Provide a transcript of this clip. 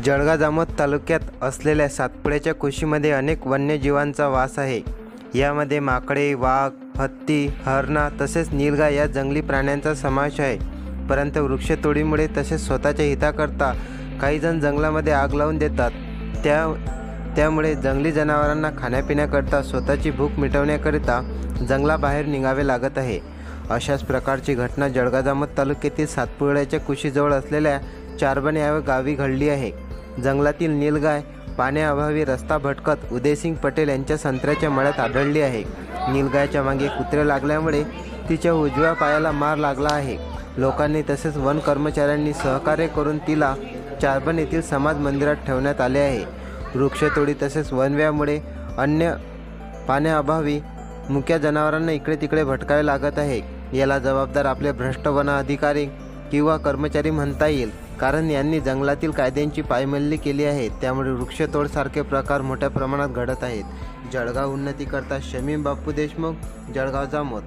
जळगाव जामोद तालुक्यात असलेल्या सातपुड्याच्या कुशीमध्ये अनेक वन्यजीवांचा वास आहे। यामध्ये माकडे, वाघ, हत्ती, हरणा तसेच नीलगाय या जंगली प्राण्यांचा समावेश आहे। परंतु वृक्षतोडीमुळे तसेच स्वतःच्या हिताकरता काही जण जंगलामध्ये आग लावून देतात। त्यामुळे जंगली जनावरांना खाण्यापिण्याकरता स्वतःची भूक मिटवण्याकरिता जंगलाबाहेर निघावे लागत आहे। अशाच प्रकारची घटना जळगाव जामोद तालुक्यातील सातपुड्याच्या कुशीजवळ असलेल्या चारबने या गावी घडली आहे। जंगलातील नीलगाय पाण्याअभावी रस्ता भटकत उदयसिंग पटेल यांच्या संत्र्याच्या मळ्यात आढळली आहे। नीलगायच्या मागे कुत्रे लागल्यामुळे तिच्या उजव्या पायाला मार लागला आहे। लोकांनी तसेच वन कर्मचाऱ्यांनी सहकार्य करून तिला चारबन येथील समाज मंदिरात ठेवण्यात आले आहे। वृक्षतोडी तसेच वनव्यामुळे अन्य पाण्याअभावी मुक्या जनावरांना इकडे तिकडे भटकावे लागत आहे। याला जबाबदार आपले भ्रष्ट वन अधिकारी किंवा कर्मचारी म्हणता येईल, कारण यांनी जंगलातील कायद्यांची पायमल्ली केली आहे। त्यामुळे वृक्षतोड सारखे प्रकार मोठ्या प्रमाणात घडत आहेत। जळगाव उन्नतीकरता शमीम बापू देशमुख, जळगाव जामोद।